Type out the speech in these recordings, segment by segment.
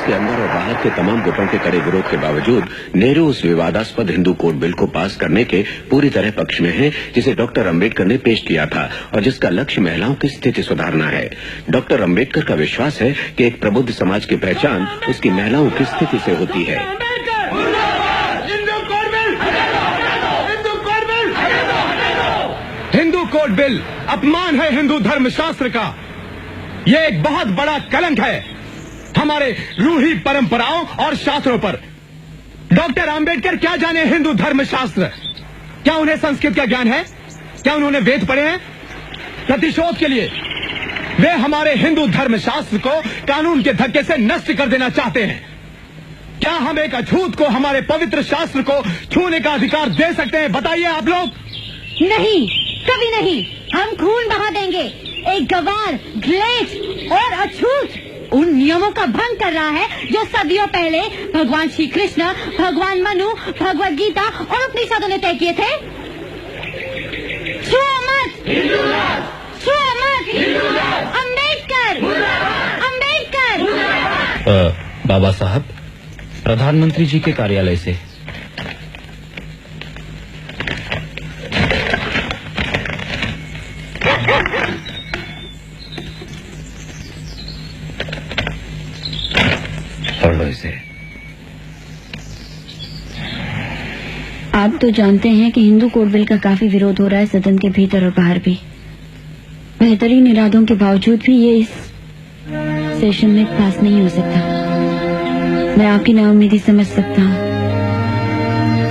के अंदर और बाहर के तमाम गुटों के कड़े विरोध के बावजूद नेहरू उस विवादास्पद हिंदू कोड बिल को पास करने के पूरी तरह पक्ष में हैं, जिसे डॉक्टर अंबेडकर ने पेश किया था और जिसका लक्ष्य महिलाओं की स्थिति सुधारना है। डॉक्टर अंबेडकर का विश्वास है कि एक प्रबुद्ध समाज की पहचान उसकी महिलाओं की स्थिति से होती है। हिंदू कोड बिल अपमान है हिंदू धर्म शास्त्र का। यह एक बहुत बड़ा कलंक है हमारे रूढ़ी परंपराओं और शास्त्रों पर। डॉक्टर अंबेडकर क्या जाने हिंदू धर्म शास्त्र? क्या उन्हें संस्कृत का ज्ञान है? क्या उन्होंने वेद पढ़े हैं? प्रतिशोध के लिए वे हमारे हिंदू धर्म शास्त्र को कानून के धक्के से नष्ट कर देना चाहते हैं। क्या हम एक अछूत को हमारे पवित्र शास्त्र को छूने का अधिकार दे सकते हैं? बताइए आप लोग। नहीं, कभी नहीं। हम खून बहा देंगे। एक गवार, ग्लेच और अछूत उन नियमों का भंग कर रहा है जो सदियों पहले भगवान श्री कृष्ण, भगवान मनु, भगवद गीता और उपनिषदों ने तय किए थे। छुओ मत, छुओ मत। अंबेडकर, अंबेडकर। बाबा साहब, प्रधानमंत्री जी के कार्यालय से। इसे आप तो जानते हैं कि हिंदू कोड बिल का काफी विरोध हो रहा है सदन के भीतर और बाहर भी। बेहतरीन इरादों के बावजूद भी ये इस सेशन में पास नहीं हो सकता। मैं आपकी नाउम्मीदी समझ सकता हूँ।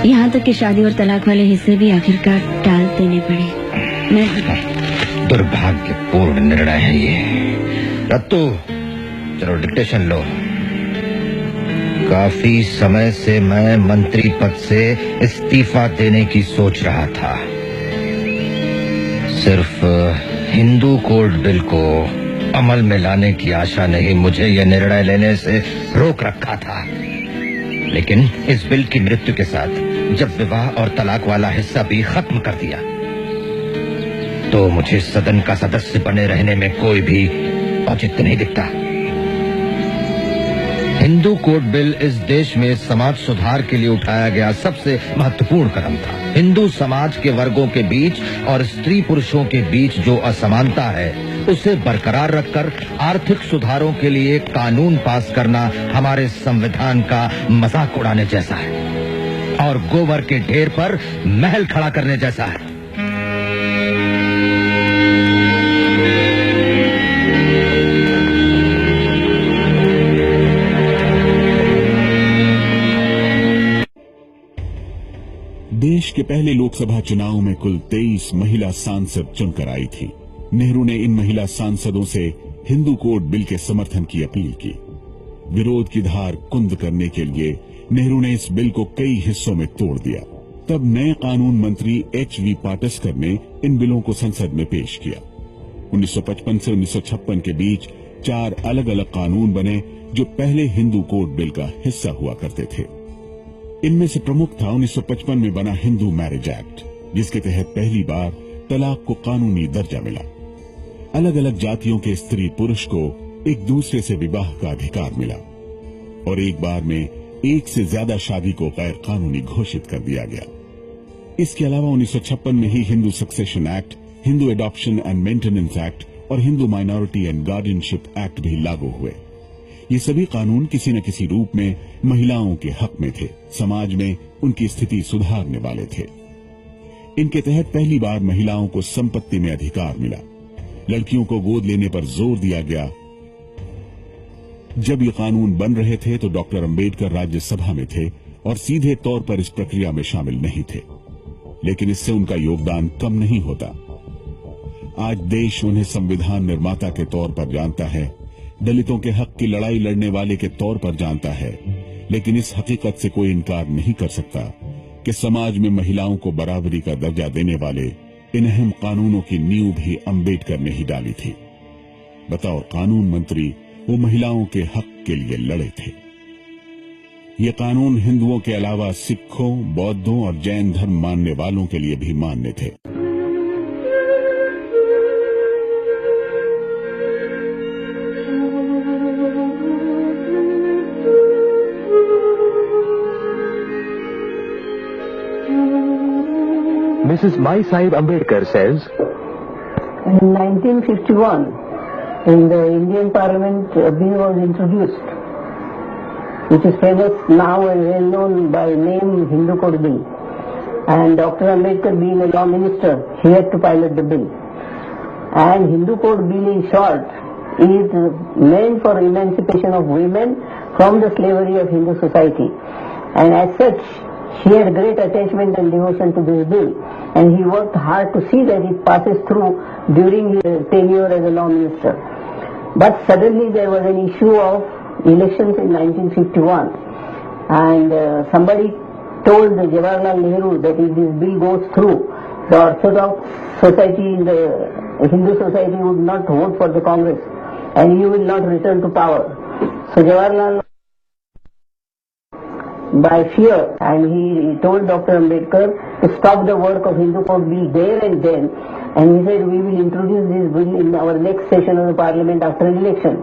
यहाँ तक कि शादी और तलाक वाले हिस्से भी आखिरकार टाल देने पड़े। मैं दुर्भाग्यपूर्ण निर्णय है ये। रत्तू, चलो डिक्टेशन लो। काफी समय से मैं मंत्री पद से इस्तीफा देने की सोच रहा था। सिर्फ हिंदू कोड बिल को अमल में लाने की आशा ने ही मुझे यह निर्णय लेने से रोक रखा था। लेकिन इस बिल की मृत्यु के साथ जब विवाह और तलाक वाला हिस्सा भी खत्म कर दिया तो मुझे सदन का सदस्य बने रहने में कोई भी औचित्य नहीं दिखता। हिंदू कोड बिल इस देश में समाज सुधार के लिए उठाया गया सबसे महत्वपूर्ण कदम था। हिंदू समाज के वर्गों के बीच और स्त्री पुरुषों के बीच जो असमानता है उसे बरकरार रखकर आर्थिक सुधारों के लिए कानून पास करना हमारे संविधान का मजाक उड़ाने जैसा है और गोबर के ढेर पर महल खड़ा करने जैसा है। देश के पहले लोकसभा चुनाव में कुल 23 महिला सांसद चुनकर आई थी। नेहरू ने इन महिला सांसदों से हिंदू कोड बिल के समर्थन की अपील की। विरोध की धार कुंद करने के लिए नेहरू ने इस बिल को कई हिस्सों में तोड़ दिया। तब नए कानून मंत्री H.V. पाटस्कर ने इन बिलों को संसद में पेश किया। 1955 से 1956 के बीच 4 अलग अलग कानून बने जो पहले हिंदू कोड बिल का हिस्सा हुआ करते थे। इनमें से प्रमुख था 1955 में बना हिंदू मैरिज एक्ट, जिसके तहत पहली बार तलाक को कानूनी दर्जा मिला। अलग अलग जातियों के स्त्री पुरुष को एक दूसरे से विवाह का अधिकार मिला और एक बार में एक से ज्यादा शादी को गैर कानूनी घोषित कर दिया गया। इसके अलावा 1956 में ही Hindu succession act, Hindu adoption and maintenance act और Hindu minority and guardianship act भी लागू हुए। ये सभी कानून किसी न किसी रूप में महिलाओं के हक में थे, समाज में उनकी स्थिति सुधारने वाले थे। इनके तहत पहली बार महिलाओं को संपत्ति में अधिकार मिला। लड़कियों को गोद लेने पर जोर दिया गया। जब ये कानून बन रहे थे तो डॉक्टर अंबेडकर राज्यसभा में थे और सीधे तौर पर इस प्रक्रिया में शामिल नहीं थे, लेकिन इससे उनका योगदान कम नहीं होता। आज देश उन्हें संविधान निर्माता के तौर पर जानता है, दलितों के हक की लड़ाई लड़ने वाले के तौर पर जानता है, लेकिन इस हकीकत से कोई इनकार नहीं कर सकता कि समाज में महिलाओं को बराबरी का दर्जा देने वाले इन अहम कानूनों की नींव भी अंबेडकर ने ही डाली थी। बतौर कानून मंत्री वो महिलाओं के हक के लिए लड़े थे। ये कानून हिंदुओं के अलावा सिखों, बौद्धों और जैन धर्म मानने वालों के लिए भी मान्य थे। Mrs. Mai Sahib Ambedkar says, in 1951, in the Indian Parliament, a bill was introduced, which is famous now and well known by name Hindu Code Bill. And Dr. Ambedkar, being a law minister, he had to pilot the bill. And Hindu Code Bill, in short, is meant for emancipation of women from the slavery of Hindu society. And as such, he had great attachment and devotion to this bill, and he worked hard to see that it passes through during his tenure as a law minister. But suddenly there was an issue of elections in 1951, and somebody told Jawaharlal Nehru that if this bill goes through, the Orthodox society, the Hindu society would not vote for the Congress, and he will not return to power. So Jawaharlal, by fear, and he told Dr. Ambedkar to stop the work of Hindu Code Bill there and then, and he said, we will introduce this bill in our next session of the Parliament after an election.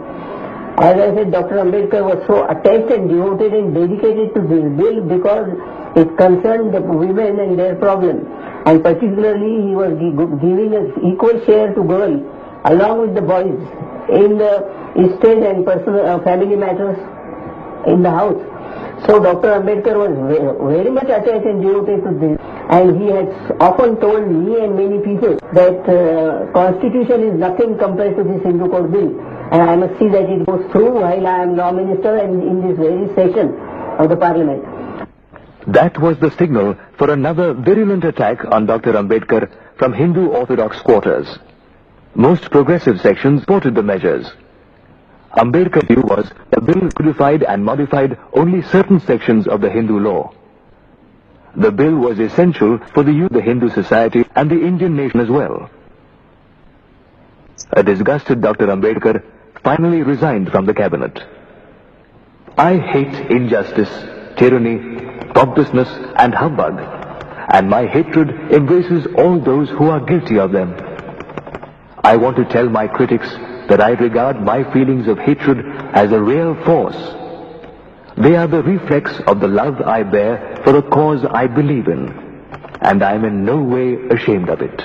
As I said, Dr. Ambedkar was so attached and devoted and dedicated to this bill because it concerned the women and their problem, and particularly he was giving an equal share to girls along with the boys in the estate and personal family matters in the house. So Dr. Ambedkar was very much attached and devoted to this, and he has often told me and many people that Constitution is nothing compared to this Hindu Code Bill, and I must see that it goes through while I am law minister and in this very session of the Parliament. that was the signal for another virulent attack on Dr. Ambedkar from Hindu Orthodox quarters. Most progressive sections supported the measures. Ambedkar's view was the bill codified and modified only certain sections of the Hindu law. The bill was essential for the youth of the Hindu society and the Indian nation as well. A disgusted Dr. Ambedkar finally resigned from the cabinet. I hate injustice, tyranny, pompousness and humbug, and my hatred embraces all those who are guilty of them. I want to tell my critics that I regard my feelings of hatred as a real force. They are the reflex of the love I bear for a cause I believe in, and I am in no way ashamed of it.